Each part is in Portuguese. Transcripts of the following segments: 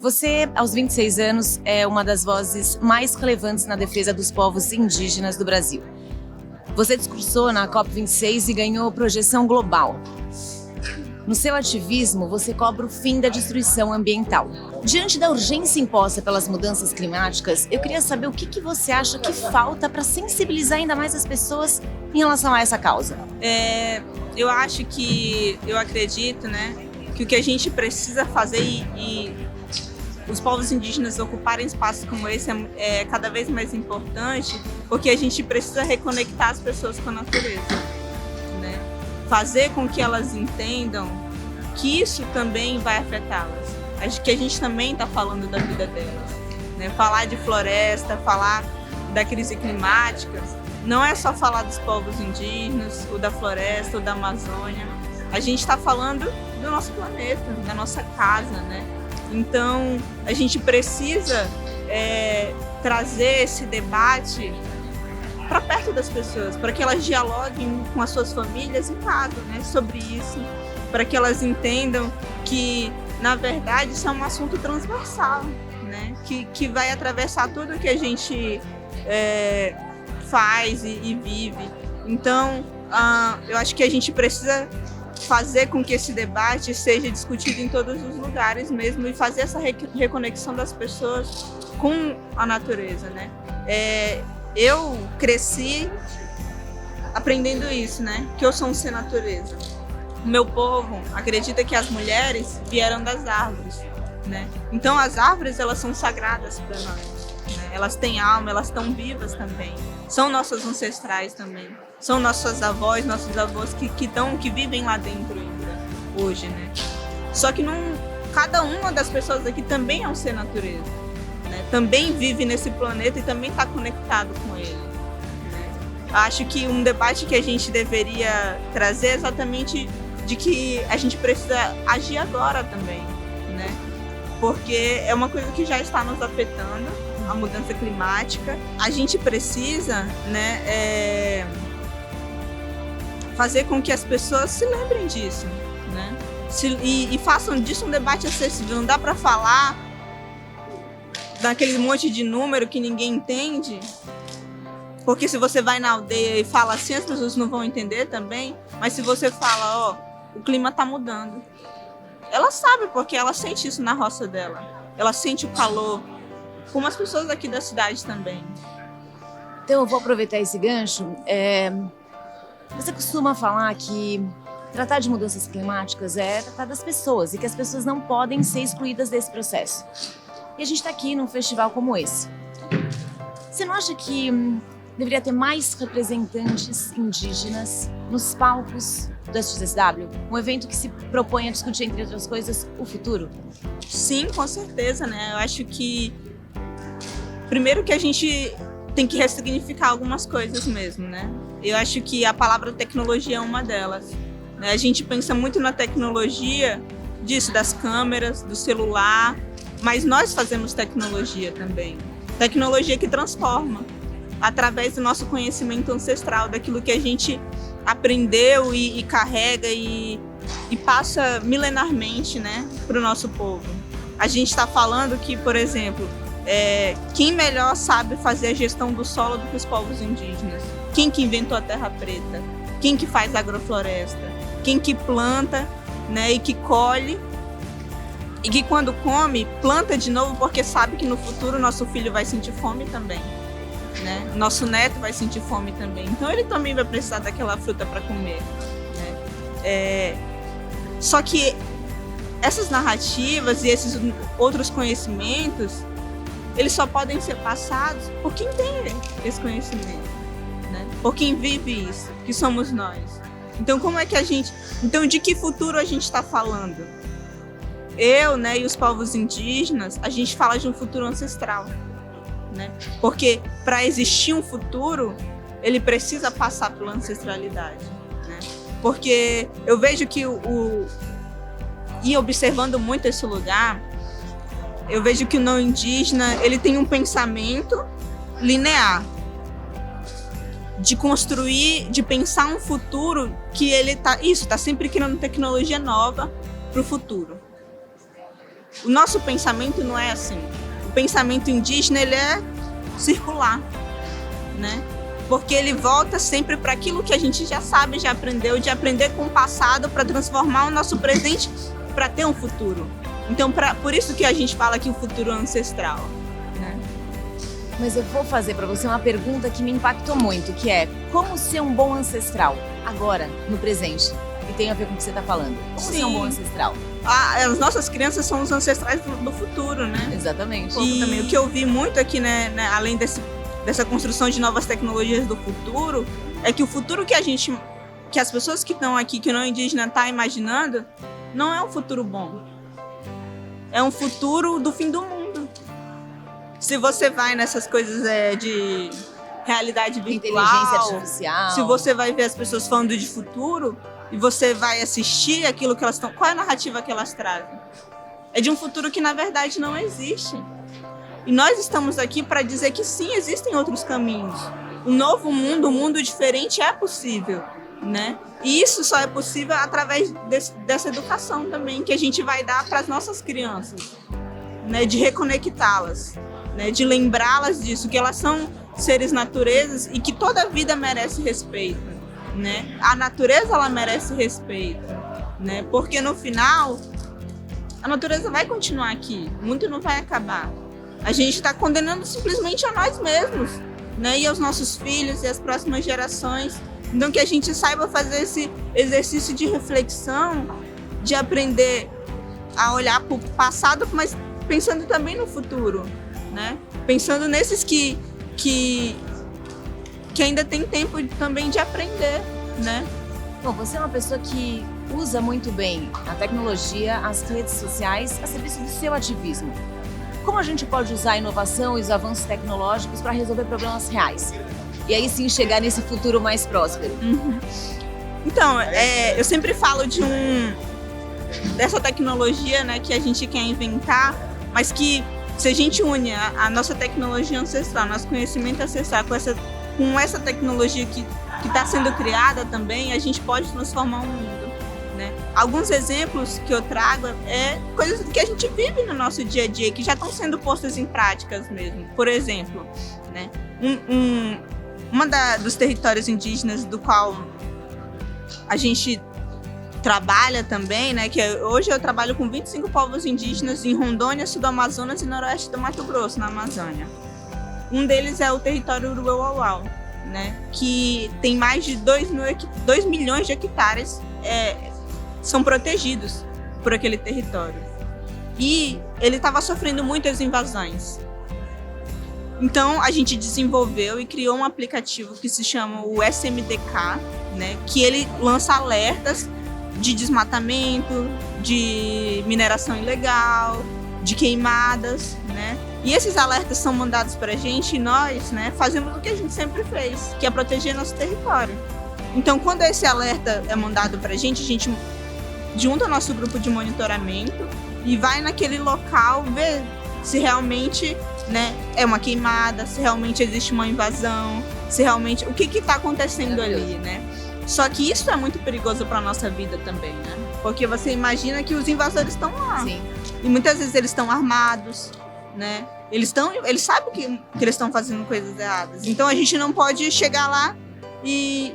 Você, aos 26 anos, é uma das vozes mais relevantes na defesa dos povos indígenas do Brasil. Você discursou na COP26 e ganhou projeção global. No seu ativismo, você cobra o fim da destruição ambiental. Diante da urgência imposta pelas mudanças climáticas, eu queria saber o que você acha que falta para sensibilizar ainda mais as pessoas em relação a essa causa. Eu acredito, que o que a gente precisa fazer e os povos indígenas ocuparem espaços como esse é cada vez mais importante, porque a gente precisa reconectar as pessoas com a natureza, né? Fazer com que elas entendam que isso também vai afetá-las, que a gente também está falando da vida delas, né? Falar de floresta, falar da crise climática, não é só falar dos povos indígenas, ou da floresta, ou da Amazônia. A gente está falando do nosso planeta, da nossa casa, né? Então, a gente precisa trazer esse debate para perto das pessoas, para que elas dialoguem com as suas famílias em casa, né, sobre isso, para que elas entendam que, na verdade, isso é um assunto transversal, né, que vai atravessar tudo que a gente faz e vive. Então, eu acho que a gente precisa fazer com que esse debate seja discutido em todos os lugares mesmo e fazer essa reconexão das pessoas com a natureza, né? Eu cresci aprendendo isso, né? Que eu sou um ser natureza. O meu povo acredita que as mulheres vieram das árvores, né? Então as árvores, elas são sagradas para nós, né? Elas têm alma, elas estão vivas também. São nossas ancestrais também. São nossas avós, nossos avós que vivem lá dentro ainda, hoje, né? Só que cada uma das pessoas aqui também é um ser natureza, né? Também vive nesse planeta e também está conectado com ele, né? Acho que um debate que a gente deveria trazer é exatamente de que a gente precisa agir agora também, né? Porque é uma coisa que já está nos afetando, a mudança climática. A gente precisa, né, fazer com que as pessoas se lembrem disso, né? E façam disso um debate acessível. Não dá para falar daquele monte de número que ninguém entende, porque se você vai na aldeia e fala assim, as pessoas não vão entender também. Mas se você fala, o clima está mudando, ela sabe, porque ela sente isso na roça dela. Ela sente o calor, como as pessoas aqui da cidade também. Então eu vou aproveitar esse gancho. Você costuma falar que tratar de mudanças climáticas é tratar das pessoas e que as pessoas não podem ser excluídas desse processo. E a gente está aqui num festival como esse. Você não acha que deveria ter mais representantes indígenas nos palcos do SXSW? Um evento que se propõe a discutir, entre outras coisas, o futuro? Sim, com certeza, né? Eu acho que primeiro que a gente tem que ressignificar algumas coisas mesmo, né? Eu acho que a palavra tecnologia é uma delas, né? A gente pensa muito na tecnologia disso, das câmeras, do celular, mas nós fazemos tecnologia também. Tecnologia que transforma, através do nosso conhecimento ancestral, daquilo que a gente aprendeu e carrega e passa milenarmente, né, para o nosso povo. A gente está falando que, por exemplo, quem melhor sabe fazer a gestão do solo do que os povos indígenas? Quem que inventou a terra preta? Quem que faz agrofloresta? Quem que planta, né, e que colhe? E que quando come, planta de novo porque sabe que no futuro nosso filho vai sentir fome também, né? Nosso neto vai sentir fome também. Então ele também vai precisar daquela fruta para comer, né? Só que essas narrativas e esses outros conhecimentos, eles só podem ser passados por quem tem esse conhecimento, né? Por quem vive isso, que somos nós. Então, Então, de que futuro a gente está falando? Eu, né, e os povos indígenas, a gente fala de um futuro ancestral, né? Porque para existir um futuro, ele precisa passar pela ancestralidade, né? Porque eu vejo que e observando muito esse lugar, eu vejo que o não indígena, ele tem um pensamento linear de construir, de pensar um futuro que ele tá sempre criando tecnologia nova para o futuro. O nosso pensamento não é assim. O pensamento indígena, ele é circular, né? Porque ele volta sempre para aquilo que a gente já sabe, já aprendeu, de aprender com o passado para transformar o nosso presente para ter um futuro. Então, por isso que a gente fala que o futuro é ancestral, né? Mas eu vou fazer para você uma pergunta que me impactou muito, que é como ser um bom ancestral agora, no presente? E tem a ver com o que você está falando. Como ser um bom ancestral? As nossas crianças são os ancestrais do futuro, né? Exatamente. E também, o que eu vi muito aqui, né, além dessa construção de novas tecnologias do futuro, é que o futuro que as pessoas que estão aqui, que não é indígena, tá imaginando, não é um futuro bom. É um futuro do fim do mundo. Se você vai nessas coisas de realidade virtual, inteligência artificial, se você vai ver as pessoas falando de futuro e você vai assistir aquilo que elas estão... Qual é a narrativa que elas trazem? É de um futuro que, na verdade, não existe. E nós estamos aqui para dizer que sim, existem outros caminhos. Um novo mundo, um mundo diferente é possível, né? E isso só é possível através dessa educação também, que a gente vai dar para as nossas crianças, né? De reconectá-las, né? De lembrá-las disso, que elas são seres naturezas e que toda vida merece respeito, né? A natureza, ela merece respeito, né? Porque no final, a natureza vai continuar aqui, o mundo não vai acabar. A gente está condenando simplesmente a nós mesmos, né? E aos nossos filhos e às próximas gerações. Então, que a gente saiba fazer esse exercício de reflexão, de aprender a olhar para o passado, mas pensando também no futuro, né? Pensando nesses que ainda tem tempo também de aprender, né? Bom, você é uma pessoa que usa muito bem a tecnologia, as redes sociais, a serviço do seu ativismo. Como a gente pode usar a inovação e os avanços tecnológicos para resolver problemas reais? E aí sim chegar nesse futuro mais próspero. Uhum. Então, eu sempre falo dessa tecnologia, né, que a gente quer inventar, mas que se a gente une a nossa tecnologia ancestral, nosso conhecimento ancestral com essa tecnologia que está sendo criada também, a gente pode transformar o mundo, né? Alguns exemplos que eu trago é coisas que a gente vive no nosso dia a dia, que já estão sendo postas em práticas mesmo. Por exemplo, né, dos territórios indígenas do qual a gente trabalha também, né, que hoje eu trabalho com 25 povos indígenas em Rondônia, Sul do Amazonas e Noroeste do Mato Grosso, na Amazônia. Um deles é o território Uruauau, né, que tem mais de 2 milhões de hectares são protegidos por aquele território. E ele estava sofrendo muitas invasões. Então, a gente desenvolveu e criou um aplicativo que se chama o SMDK, né, que ele lança alertas de desmatamento, de mineração ilegal, de queimadas, né? E esses alertas são mandados para a gente e nós, né, fazemos o que a gente sempre fez, que é proteger nosso território. Então, quando esse alerta é mandado para a gente junta o nosso grupo de monitoramento e vai naquele local ver se realmente, né, é uma queimada, se realmente existe uma invasão, se realmente o que está acontecendo ali, né? Só que isso é muito perigoso para nossa vida também, né? Porque você imagina que os invasores estão lá. Sim. E muitas vezes eles estão armados, né? Eles sabem que eles estão fazendo coisas erradas. Então a gente não pode chegar lá e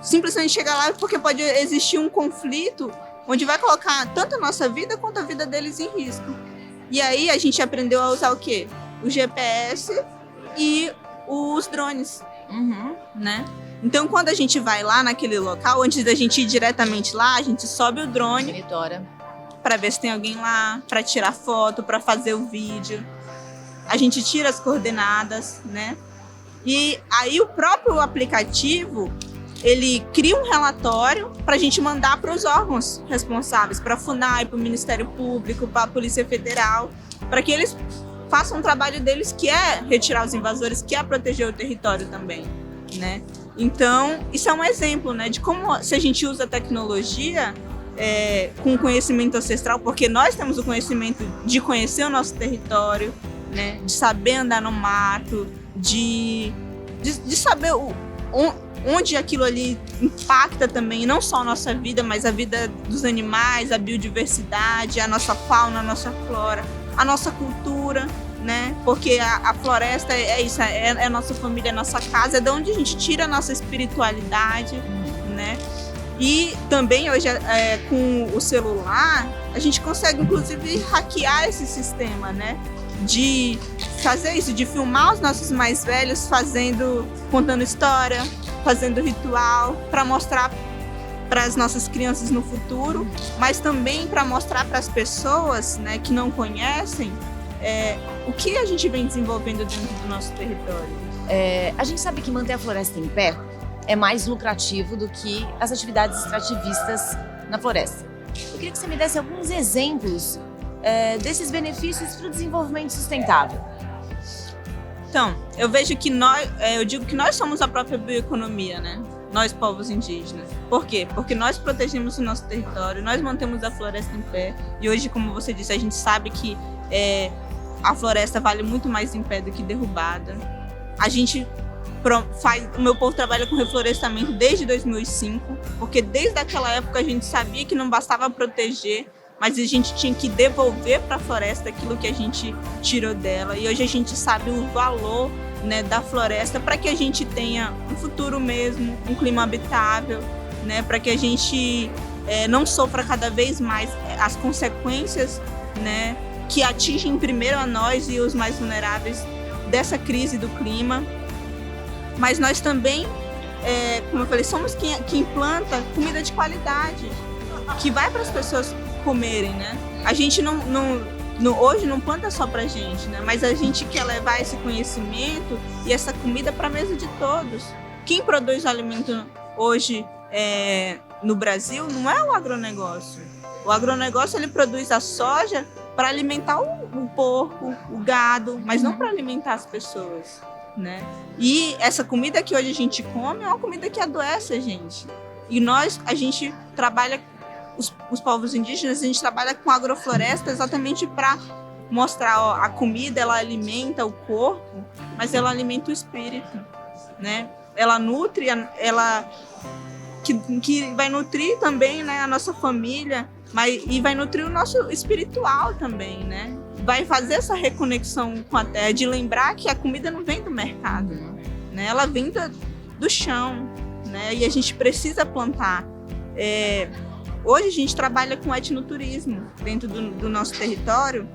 simplesmente chegar lá porque pode existir um conflito onde vai colocar tanto a nossa vida quanto a vida deles em risco. E aí a gente aprendeu a usar o quê? O GPS e os drones, né? Então, quando a gente vai lá naquele local, antes da gente ir diretamente lá, a gente sobe o drone, monitora, para ver se tem alguém lá, para tirar foto, para fazer o vídeo. A gente tira as coordenadas, né? E aí o próprio aplicativo, ele cria um relatório para a gente mandar para os órgãos responsáveis, para a FUNAI, para o Ministério Público, para a Polícia Federal, para que eles façam o trabalho deles, que é retirar os invasores, que é proteger o território também, né? Então, isso é um exemplo, né, de como, se a gente usa a tecnologia com conhecimento ancestral, porque nós temos o conhecimento de conhecer o nosso território, né, de saber andar no mato, de saber onde aquilo ali impacta também, não só a nossa vida, mas a vida dos animais, a biodiversidade, a nossa fauna, a nossa flora, a nossa cultura, né? Porque a floresta é isso, é a nossa família, é a nossa casa, é de onde a gente tira a nossa espiritualidade, né? E também hoje, com o celular, a gente consegue inclusive hackear esse sistema, né? De fazer isso, de filmar os nossos mais velhos contando história, fazendo ritual, para mostrar para as nossas crianças no futuro, mas também para mostrar para as pessoas, né, que não conhecem o que a gente vem desenvolvendo dentro do nosso território. A gente sabe que manter a floresta em pé é mais lucrativo do que as atividades extrativistas na floresta. Eu queria que você me desse alguns exemplos desses benefícios para o desenvolvimento sustentável. Então, eu vejo que eu digo que nós somos a própria bioeconomia, né? Nós, povos indígenas. Por quê? Porque nós protegemos o nosso território, nós mantemos a floresta em pé. E hoje, como você disse, a gente sabe que a floresta vale muito mais em pé do que derrubada. O meu povo trabalha com reflorestamento desde 2005, porque desde aquela época a gente sabia que não bastava proteger, mas a gente tinha que devolver para a floresta aquilo que a gente tirou dela. E hoje a gente sabe o valor, né, da floresta para que a gente tenha um futuro mesmo, um clima habitável, né, para que a gente não sofra cada vez mais as consequências, né, que atingem primeiro a nós e os mais vulneráveis dessa crise do clima. Mas nós também, como eu falei, somos quem planta comida de qualidade, que vai para as pessoas comerem, né? A gente hoje não planta só pra gente, né? Mas a gente quer levar esse conhecimento e essa comida para a mesa de todos. Quem produz alimento hoje no Brasil não é o agronegócio. O agronegócio, ele produz a soja para alimentar o porco, o gado, mas não para alimentar as pessoas, né? E essa comida que hoje a gente come é uma comida que adoece a gente. E a gente trabalha, os povos indígenas, a gente trabalha com agrofloresta exatamente para mostrar, a comida, ela alimenta o corpo, mas ela alimenta o espírito, né? Ela nutre, que vai nutrir também, né, a nossa família, e vai nutrir o nosso espiritual também, né? Vai fazer essa reconexão com a terra, de lembrar que a comida não vem do mercado, né? Ela vem do chão, né? E a gente precisa plantar. Hoje a gente trabalha com etnoturismo dentro do nosso território,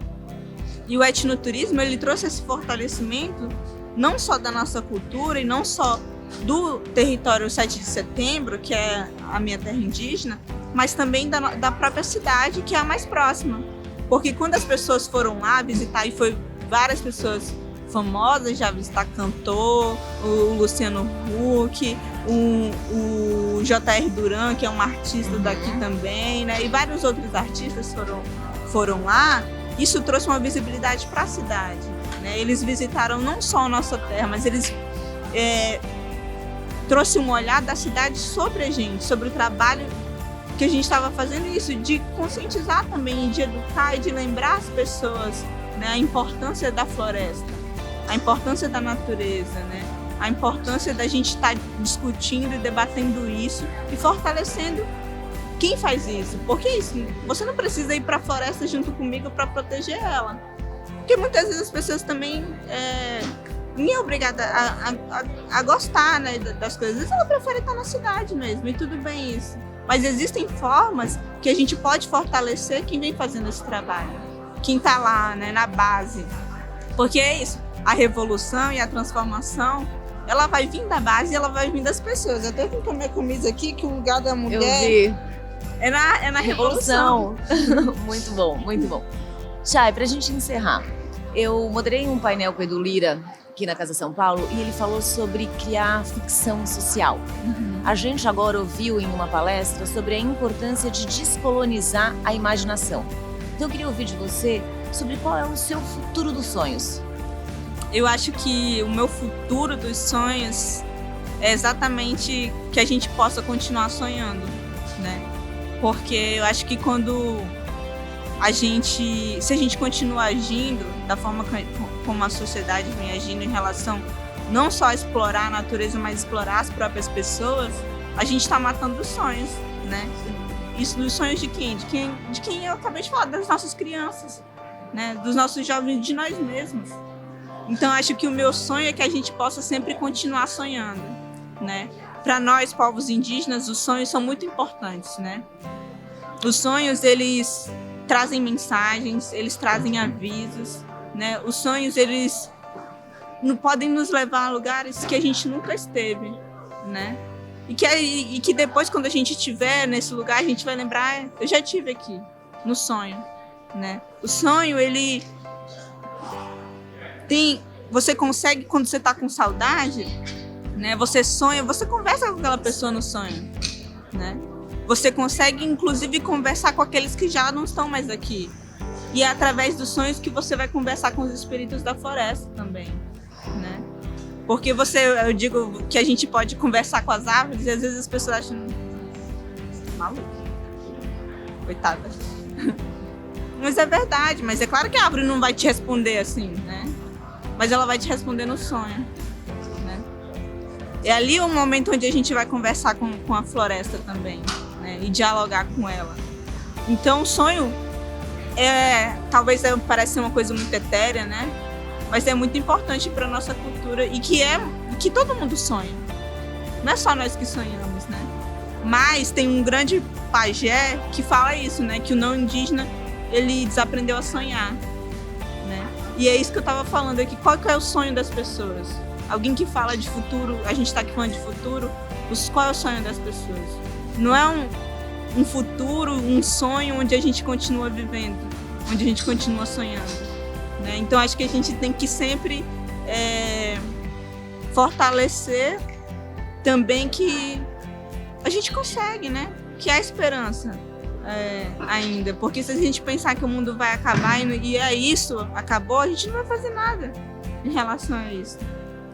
e o etnoturismo, ele trouxe esse fortalecimento não só da nossa cultura e não só do território 7 de setembro, que é a minha terra indígena, mas também da própria cidade, que é a mais próxima. Porque quando as pessoas foram lá visitar, e foi várias pessoas famosas já visitar, cantor, o Luciano Huck, o J.R. Duran, que é um artista daqui também, né? E vários outros artistas foram lá. Isso trouxe uma visibilidade para a cidade, né? Eles visitaram não só a nossa terra, mas eles trouxe um olhar da cidade sobre a gente, sobre o trabalho que a gente estava fazendo, isso, de conscientizar também, de educar e de lembrar as pessoas, né, a importância da floresta, a importância da natureza, né, a importância da gente estar discutindo e debatendo isso e fortalecendo quem faz isso. Porque isso, você não precisa ir para a floresta junto comigo para proteger ela. Porque muitas vezes as pessoas também nem é obrigada a gostar, né, das coisas. Às vezes ela prefere estar na cidade mesmo, e tudo bem isso. Mas existem formas que a gente pode fortalecer quem vem fazendo esse trabalho, quem está lá, né, na base. Porque é isso, a revolução e a transformação, ela vai vir da base e ela vai vir das pessoas. Eu até com a minha camisa aqui, que o lugar da mulher Eu vi. É na revolução. Muito bom, muito bom. Chay, pra gente encerrar, eu moderei um painel com o Edu Lira aqui na Casa São Paulo e ele falou sobre criar ficção social. A gente agora ouviu em uma palestra sobre a importância de descolonizar a imaginação. Então eu queria ouvir de você sobre qual é o seu futuro dos sonhos. Eu acho que o meu futuro dos sonhos é exatamente que a gente possa continuar sonhando, né? Porque eu acho que se a gente continuar agindo da forma como a sociedade vem agindo em relação não só explorar a natureza, mas explorar as próprias pessoas, a gente está matando os sonhos, né? Isso dos sonhos de quem? De quem eu acabei de falar, das nossas crianças, né? Dos nossos jovens, de nós mesmos. Então, acho que o meu sonho é que a gente possa sempre continuar sonhando, né? Para nós, povos indígenas, os sonhos são muito importantes, né? Os sonhos, eles trazem mensagens, eles trazem avisos, né? Os sonhos, eles podem nos levar a lugares que a gente nunca esteve, né? E que depois, quando a gente estiver nesse lugar, a gente vai lembrar, eu já estive aqui, no sonho, né? O sonho, ele tem... Você consegue, quando você está com saudade, né? Você sonha, você conversa com aquela pessoa no sonho, né? Você consegue, inclusive, conversar com aqueles que já não estão mais aqui. E é através dos sonhos que você vai conversar com os espíritos da floresta também, né? Porque eu digo que a gente pode conversar com as árvores e às vezes as pessoas acham maluco. Coitada. Mas é verdade, mas é claro que a árvore não vai te responder assim, né? Mas ela vai te responder no sonho, né? É ali o momento onde a gente vai conversar com a floresta também, né? E dialogar com ela. Então o sonho talvez pareça uma coisa muito etérea, né? Mas é muito importante para nossa cultura e que todo mundo sonha. Não é só nós que sonhamos, né? Mas tem um grande pajé que fala isso, né? Que o não indígena, ele desaprendeu a sonhar, né? E é isso que eu estava falando aqui. Qual que é o sonho das pessoas? Alguém que fala de futuro, a gente está aqui falando de futuro, qual é o sonho das pessoas? Não é um futuro, um sonho onde a gente continua vivendo, onde a gente continua sonhando. Né? Então, acho que a gente tem que sempre fortalecer também que a gente consegue, né? Que há esperança ainda. Porque se a gente pensar que o mundo vai acabar e é isso, acabou, a gente não vai fazer nada em relação a isso.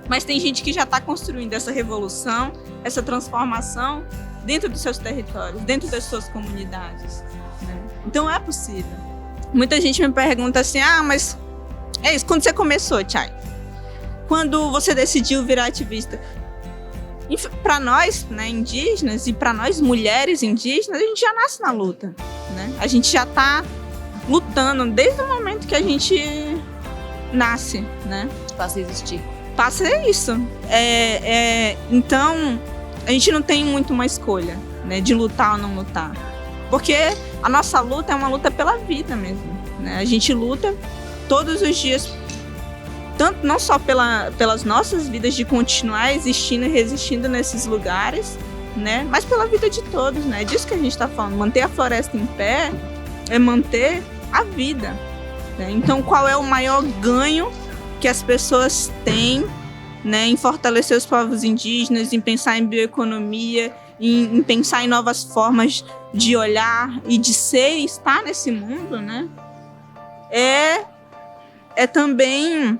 Mas tem gente que já está construindo essa revolução, essa transformação dentro dos seus territórios, dentro das suas comunidades. Né? Então, é possível. Muita gente me pergunta assim, mas é isso, quando você começou, Chay? Quando você decidiu virar ativista? Para nós, né, indígenas, e para nós, mulheres indígenas, a gente já nasce na luta, né? A gente já está lutando desde o momento que a gente nasce, né? Passa a existir. Passa isso. Então, a gente não tem muito uma escolha, né, de lutar ou não lutar. Porque a nossa luta é uma luta pela vida mesmo, né? A gente luta todos os dias, tanto não só pelas nossas vidas de continuar existindo e resistindo nesses lugares, né? Mas pela vida de todos, né? É disso que a gente está falando. Manter a floresta em pé é manter a vida, né? Então, qual é o maior ganho que as pessoas têm, né, em fortalecer os povos indígenas, em pensar em bioeconomia, em pensar em novas formas de olhar e de ser e estar nesse mundo, né? É também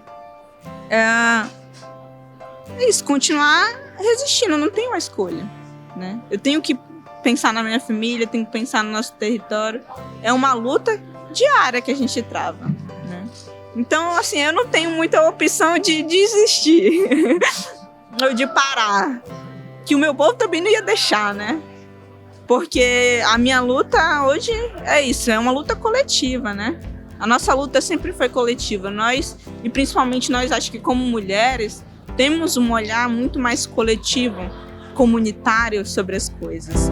isso, continuar resistindo, não tem uma escolha, né? Eu tenho que pensar na minha família, tenho que pensar no nosso território. É uma luta diária que a gente trava, né? Então, assim, eu não tenho muita opção de desistir ou de parar, que o meu povo também não ia deixar, né? Porque a minha luta hoje é isso, é uma luta coletiva, né? A nossa luta sempre foi coletiva. Nós, e principalmente nós, acho que como mulheres, temos um olhar muito mais coletivo, comunitário sobre as coisas.